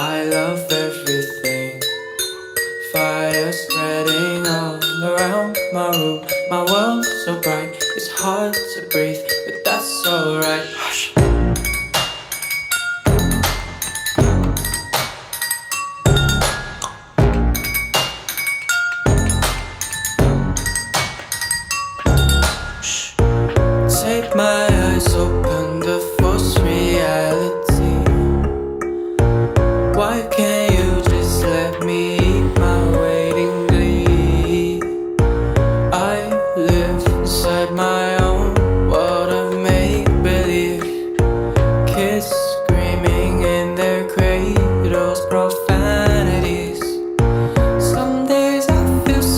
I love everything. Fire spreading all around my room. My world's so bright, it's hard to breathe, but that's alright. Hush. Take my